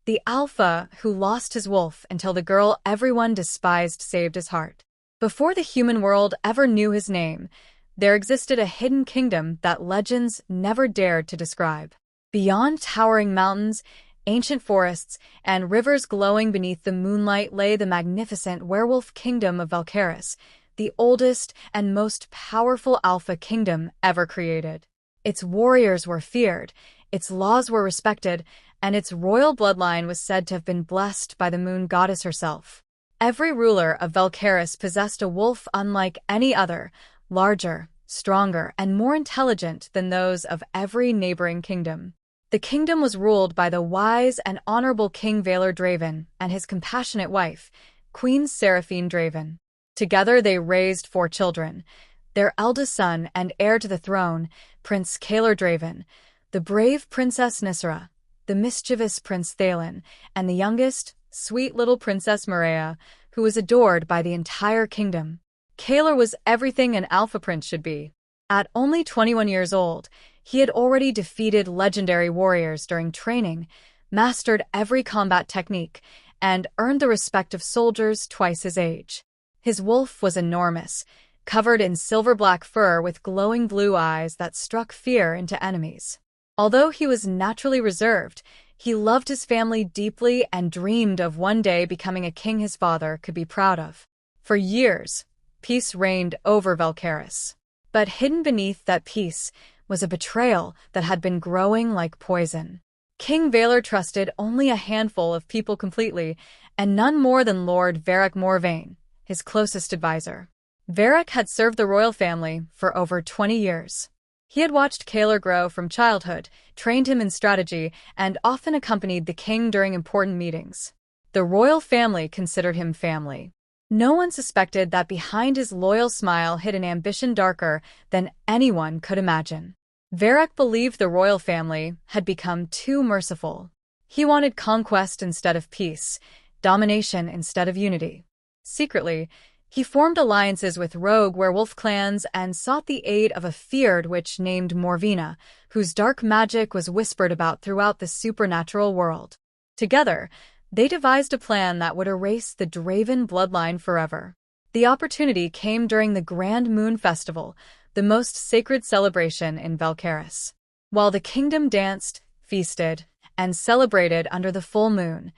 the alpha who lost his wolf until the girl everyone despised saved his heart. Before the human world ever knew his name, there existed a hidden kingdom that legends never dared to describe. Beyond towering mountains, ancient forests, and rivers glowing beneath the moonlight lay the magnificent werewolf kingdom of Valkaris, the oldest and most powerful alpha kingdom ever created. Its warriors were feared, its laws were respected, and its royal bloodline was said to have been blessed by the moon goddess herself. Every ruler of Valkaris possessed a wolf unlike any other, larger, stronger, and more intelligent than those of every neighboring kingdom. The kingdom was ruled by the wise and honorable King Valar Draven and his compassionate wife, Queen Seraphine Draven. Together they raised 4 children, their eldest son and heir to the throne, Prince Kalar Draven, the brave Princess Nysera, the mischievous Prince Thalin, and the youngest, sweet little Princess Marea, who was adored by the entire kingdom. Kalar was everything an alpha prince should be. At only 21 years old, he had already defeated legendary warriors during training, mastered every combat technique, and earned the respect of soldiers twice his age. His wolf was enormous, covered in silver-black fur with glowing blue eyes that struck fear into enemies. Although he was naturally reserved, he loved his family deeply and dreamed of one day becoming a king his father could be proud of. For years, peace reigned over Valkaris. But hidden beneath that peace was a betrayal that had been growing like poison. King Valar trusted only a handful of people completely, and none more than Lord Varric Morvayn, his closest advisor. Varric had served the royal family for over 20 years. He had watched Kalar grow from childhood, trained him in strategy, and often accompanied the king during important meetings. The royal family considered him family. No one suspected that behind his loyal smile hid an ambition darker than anyone could imagine. Varric believed the royal family had become too merciful. He wanted conquest instead of peace, domination instead of unity. Secretly, he formed alliances with rogue werewolf clans and sought the aid of a feared witch named Morvina, whose dark magic was whispered about throughout the supernatural world. Together, they devised a plan that would erase the Draven bloodline forever. The opportunity came during the Grand Moon Festival, the most sacred celebration in Valkaris. While the kingdom danced, feasted, and celebrated under the full moon,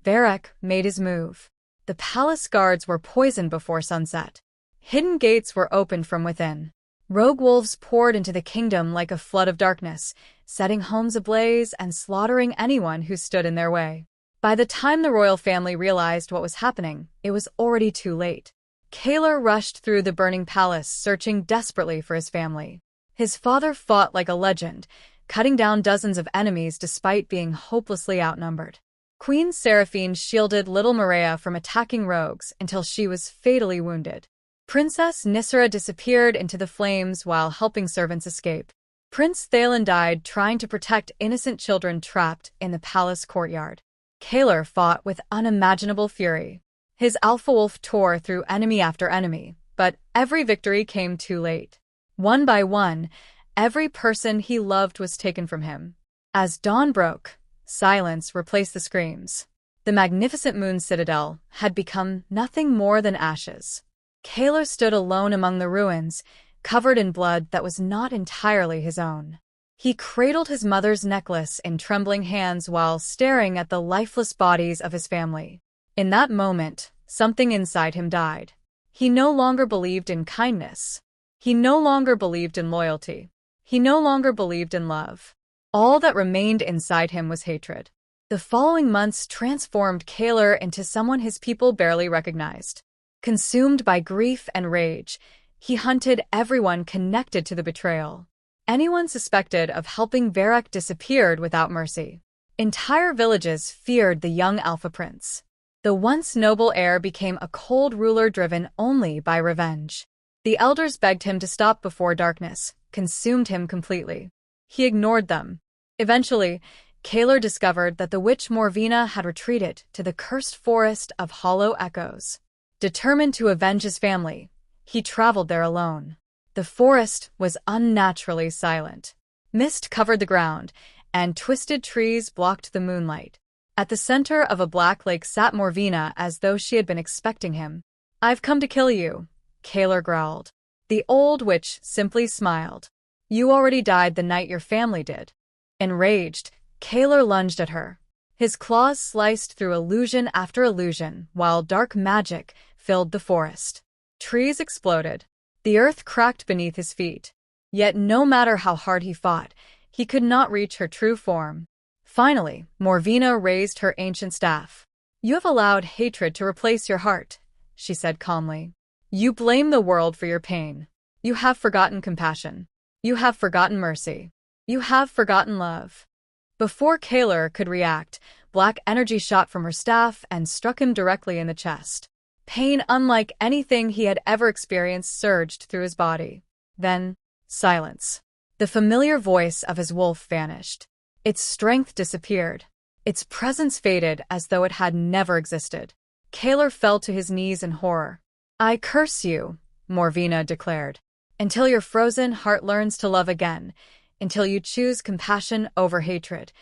Varric made his move. The palace guards were poisoned before sunset. Hidden gates were opened from within. Rogue wolves poured into the kingdom like a flood of darkness, setting homes ablaze and slaughtering anyone who stood in their way. By the time the royal family realized what was happening, it was already too late. Kalar rushed through the burning palace, searching desperately for his family. His father fought like a legend, cutting down dozens of enemies despite being hopelessly outnumbered. Queen Seraphine shielded little Marea from attacking rogues until she was fatally wounded. Princess Nysera disappeared into the flames while helping servants escape. Prince Thalin died trying to protect innocent children trapped in the palace courtyard. Kalar fought with unimaginable fury. His alpha wolf tore through enemy after enemy, but every victory came too late. One by one, every person he loved was taken from him. As dawn broke, silence replaced the screams. The magnificent moon citadel had become nothing more than ashes. Kalar stood alone among the ruins, covered in blood that was not entirely his own. He cradled his mother's necklace in trembling hands while staring at the lifeless bodies of his family. In that moment, something inside him died. He no longer believed in kindness. He no longer believed in loyalty. He no longer believed in love. All that remained inside him was hatred. The following months transformed Kalar into someone his people barely recognized. Consumed by grief and rage, he hunted everyone connected to the betrayal. Anyone suspected of helping Varric disappeared without mercy. Entire villages feared the young Alpha Prince. The once noble heir became a cold ruler driven only by revenge. The elders begged him to stop before darkness consumed him completely. He ignored them. Eventually, Kalar discovered that the witch Morvina had retreated to the cursed forest of Hollow Echoes. Determined to avenge his family, he traveled there alone. The forest was unnaturally silent. Mist covered the ground, and twisted trees blocked the moonlight. At the center of a black lake sat Morvina as though she had been expecting him. "I've come to kill you," Kaler growled. The old witch simply smiled. "You already died the night your family did." Enraged, Kaler lunged at her. His claws sliced through illusion after illusion, while dark magic filled the forest. Trees exploded. The earth cracked beneath his feet. Yet no matter how hard he fought, he could not reach her true form. Finally, Morvina raised her ancient staff. "You have allowed hatred to replace your heart," she said calmly. "You blame the world for your pain. You have forgotten compassion. You have forgotten mercy. You have forgotten love." Before Kaler could react, black energy shot from her staff and struck him directly in the chest. Pain unlike anything he had ever experienced surged through his body. Then, silence. The familiar voice of his wolf vanished. Its strength disappeared. Its presence faded as though it had never existed. Kaler fell to his knees in horror. "I curse you," Morvina declared, "until your frozen heart learns to love again, until you choose compassion over hatred.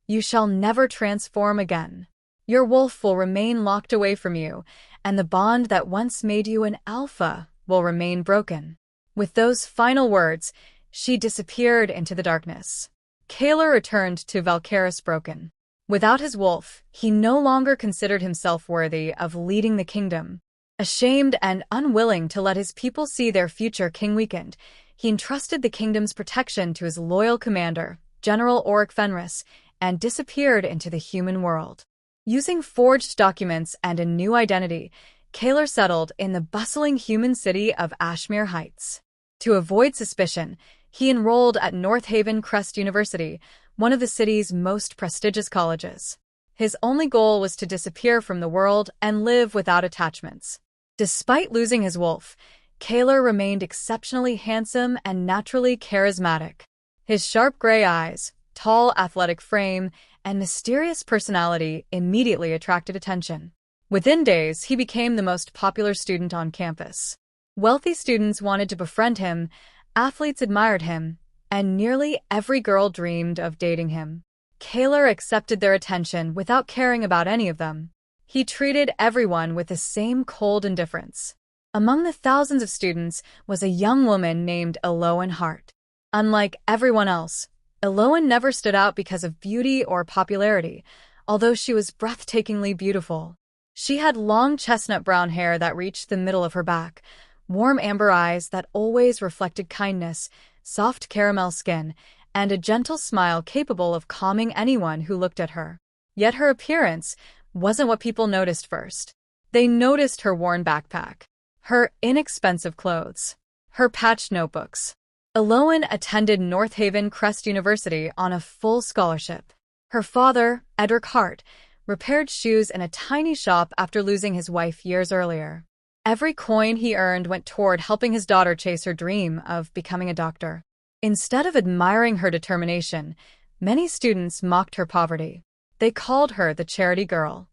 You shall never transform again. Your wolf will remain locked away from you, and the bond that once made you an alpha will remain broken." With those final words, she disappeared into the darkness. Kaler returned to Valkaris broken. Without his wolf, he no longer considered himself worthy of leading the kingdom. Ashamed and unwilling to let his people see their future king weakened, he entrusted the kingdom's protection to his loyal commander, General Oric Fenris, and disappeared into the human world. Using forged documents and a new identity, Kaler settled in the bustling human city of Ashmere Heights. To avoid suspicion, he enrolled at North Haven Crest University, one of the city's most prestigious colleges. His only goal was to disappear from the world and live without attachments. Despite losing his wolf, Kaler remained exceptionally handsome and naturally charismatic. His sharp gray eyes, tall athletic frame, and mysterious personality immediately attracted attention. Within days, he became the most popular student on campus. Wealthy students wanted to befriend him, athletes admired him, and nearly every girl dreamed of dating him. Kaler accepted their attention without caring about any of them. He treated everyone with the same cold indifference. Among the thousands of students was a young woman named Eloan Hart. Unlike everyone else, Eloan never stood out because of beauty or popularity, although she was breathtakingly beautiful. She had long chestnut brown hair that reached the middle of her back, warm amber eyes that always reflected kindness, soft caramel skin, and a gentle smile capable of calming anyone who looked at her. Yet her appearance wasn't what people noticed first. They noticed her worn backpack, her inexpensive clothes, her patched notebooks. Eloan attended North Haven Crest University on a full scholarship. Her father, Edric Hart, repaired shoes in a tiny shop after losing his wife years earlier. Every coin he earned went toward helping his daughter chase her dream of becoming a doctor. Instead of admiring her determination, many students mocked her poverty. They called her the charity girl.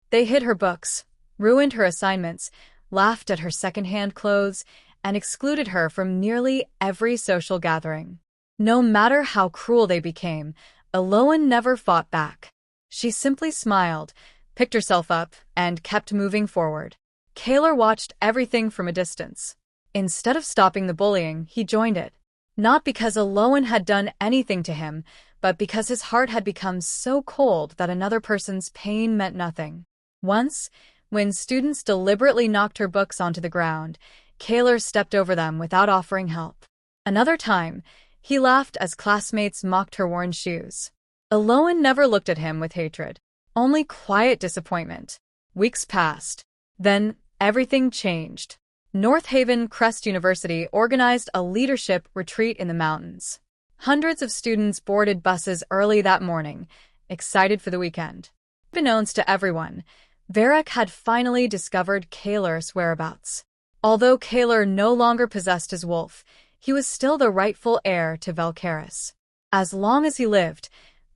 They hid her books, ruined her assignments, laughed at her secondhand clothes, and excluded her from nearly every social gathering. No matter how cruel they became, Eloan never fought back. She simply smiled, picked herself up, and kept moving forward. Kaler watched everything from a distance. Instead of stopping the bullying, he joined it. Not because Eloan had done anything to him, but because his heart had become so cold that another person's pain meant nothing. Once, when students deliberately knocked her books onto the ground, Kaler stepped over them without offering help. Another time, he laughed as classmates mocked her worn shoes. Eloan never looked at him with hatred, only quiet disappointment. Weeks passed. Then, everything changed. North Haven Crest University organized a leadership retreat in the mountains. Hundreds of students boarded buses early that morning, excited for the weekend. Unbeknownst to everyone, Varric had finally discovered Kaler's whereabouts. Although Kaler no longer possessed his wolf, he was still the rightful heir to Valkaris. As long as he lived,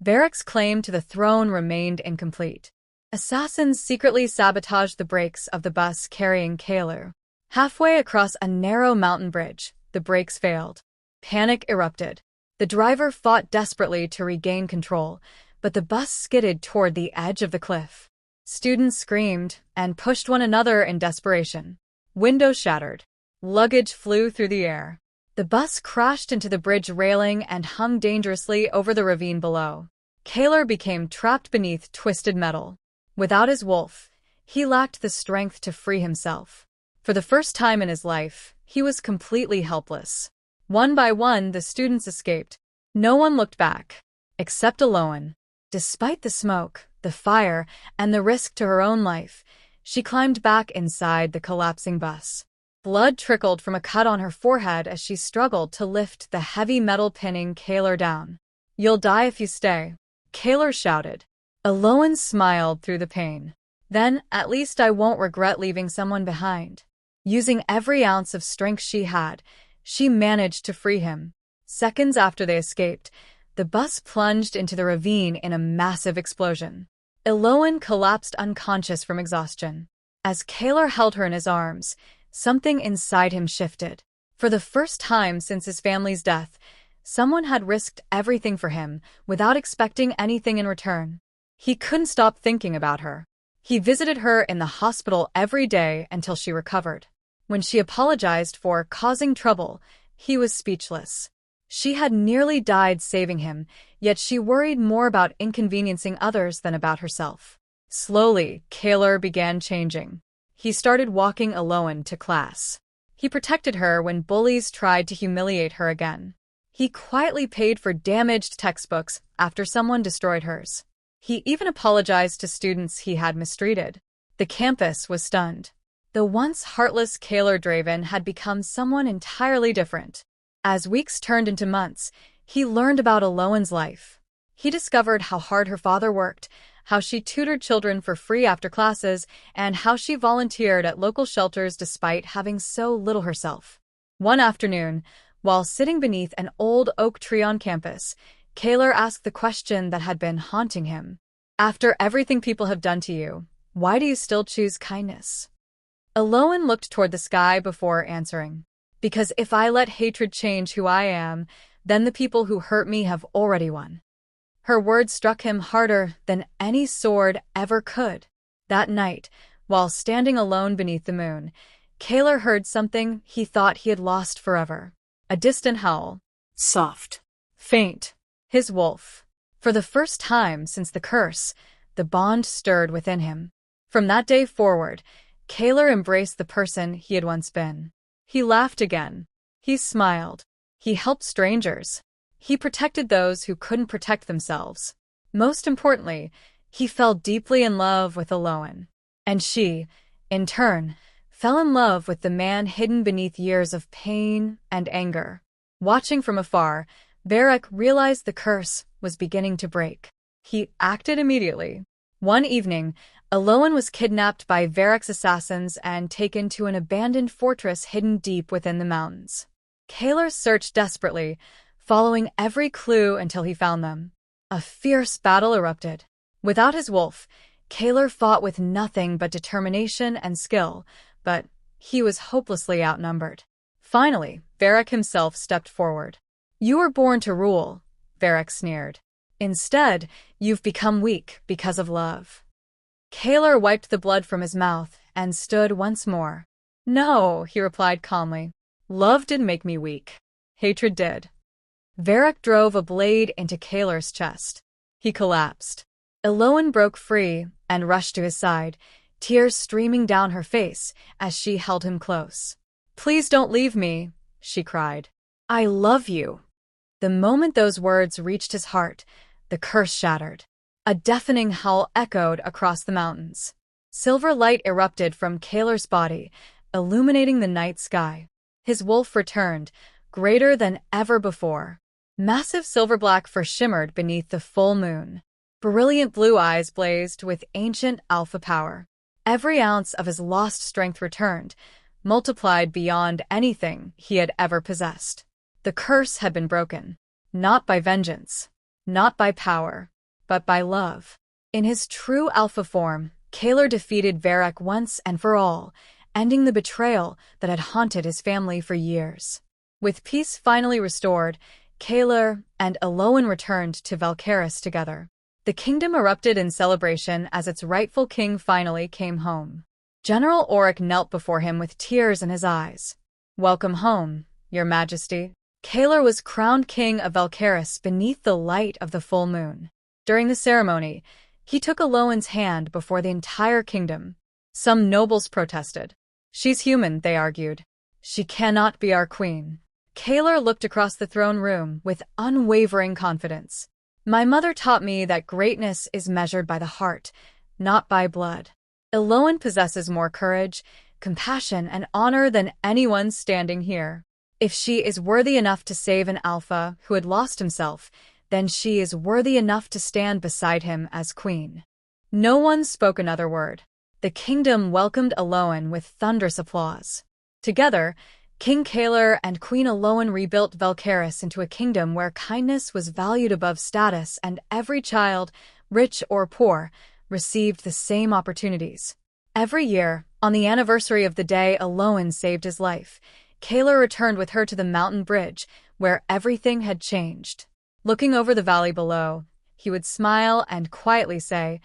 Varric's claim to the throne remained incomplete. Assassins secretly sabotaged the brakes of the bus carrying Kaler. Halfway across a narrow mountain bridge, the brakes failed. Panic erupted. The driver fought desperately to regain control, but the bus skidded toward the edge of the cliff. Students screamed and pushed one another in desperation. Windows shattered. Luggage flew through the air. The bus crashed into the bridge railing and hung dangerously over the ravine below. Kaler became trapped beneath twisted metal. Without his wolf, he lacked the strength to free himself. For the first time in his life, he was completely helpless. One by one, the students escaped. No one looked back, except Aloan. Despite the smoke, the fire, and the risk to her own life, she climbed back inside the collapsing bus. Blood trickled from a cut on her forehead as she struggled to lift the heavy metal pinning Kaler down. "You'll die if you stay," Kaler shouted. Aloan smiled through the pain. "Then, at least I won't regret leaving someone behind." Using every ounce of strength she had, she managed to free him. Seconds after they escaped, the bus plunged into the ravine in a massive explosion. Aloan collapsed unconscious from exhaustion. As Kaler held her in his arms, something inside him shifted. For the first time since his family's death, someone had risked everything for him without expecting anything in return. He couldn't stop thinking about her. He visited her in the hospital every day until she recovered. When she apologized for causing trouble, he was speechless. She had nearly died saving him, yet she worried more about inconveniencing others than about herself. Slowly, Kaler began changing. He started walking alone to class. He protected her when bullies tried to humiliate her again. He quietly paid for damaged textbooks after someone destroyed hers. He even apologized to students he had mistreated. The campus was stunned. The once heartless Kaler Draven had become someone entirely different. As weeks turned into months, he learned about Aloan's life. He discovered how hard her father worked, how she tutored children for free after classes, and how she volunteered at local shelters despite having so little herself. One afternoon, while sitting beneath an old oak tree on campus, Kaler asked the question that had been haunting him. "After everything people have done to you, why do you still choose kindness?" Aloan looked toward the sky before answering. "Because if I let hatred change who I am, then the people who hurt me have already won." Her words struck him harder than any sword ever could. That night, while standing alone beneath the moon, Kaler heard something he thought he had lost forever. A distant howl. Soft. Faint. His wolf. For the first time since the curse, the bond stirred within him. From that day forward, Kaler embraced the person he had once been. He laughed again. He smiled. He helped strangers. He protected those who couldn't protect themselves. Most importantly, he fell deeply in love with Aloan. And she, in turn, fell in love with the man hidden beneath years of pain and anger. Watching from afar, Varric realized the curse was beginning to break. He acted immediately. One evening, Aloan was kidnapped by Varric's assassins and taken to an abandoned fortress hidden deep within the mountains. Kaler searched desperately, following every clue until he found them. A fierce battle erupted. Without his wolf, Kaler fought with nothing but determination and skill, but he was hopelessly outnumbered. Finally, Varric himself stepped forward. "You were born to rule," Varric sneered. "Instead, you've become weak because of love." Kaler wiped the blood from his mouth and stood once more. "No," he replied calmly. "Love didn't make me weak. Hatred did." Varric drove a blade into Kaler's chest. He collapsed. Aloan broke free and rushed to his side, tears streaming down her face as she held him close. "Please don't leave me," she cried. "I love you." The moment those words reached his heart, the curse shattered. A deafening howl echoed across the mountains. Silver light erupted from Kaler's body, illuminating the night sky. His wolf returned, greater than ever before. Massive silver-black fur shimmered beneath the full moon. Brilliant blue eyes blazed with ancient alpha power. Every ounce of his lost strength returned, multiplied beyond anything he had ever possessed. The curse had been broken, not by vengeance, not by power, but by love. In his true alpha form, Kaler defeated Varric once and for all, ending the betrayal that had haunted his family for years. With peace finally restored, Kaler and Aloan returned to Valkaris together. The kingdom erupted in celebration as its rightful king finally came home. General Auric knelt before him with tears in his eyes. "Welcome home, your majesty." Kalar was crowned king of Valkaris beneath the light of the full moon. During the ceremony, he took Aloan's hand before the entire kingdom. Some nobles protested. "She's human," they argued. "She cannot be our queen." Kalar looked across the throne room with unwavering confidence. "My mother taught me that greatness is measured by the heart, not by blood. Aloan possesses more courage, compassion, and honor than anyone standing here. If she is worthy enough to save an alpha who had lost himself, then she is worthy enough to stand beside him as queen." No one spoke another word. The kingdom welcomed Aloan with thunderous applause. Together, King Kalar and Queen Aloan rebuilt Valkaris into a kingdom where kindness was valued above status and every child, rich or poor, received the same opportunities. Every year, on the anniversary of the day Aloan saved his life, Kalar returned with her to the mountain bridge, where everything had changed. Looking over the valley below, he would smile and quietly say,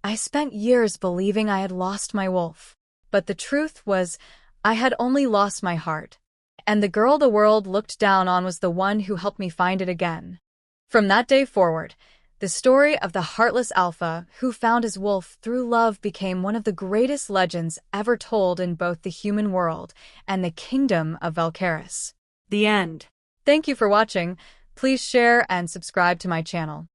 "I spent years believing I had lost my wolf. But the truth was, I had only lost my heart. And the girl the world looked down on was the one who helped me find it again." From that day forward, the story of the heartless alpha who found his wolf through love became one of the greatest legends ever told in both the human world and the kingdom of Valkaris. The end. Thank you for watching. Please share and subscribe to my channel.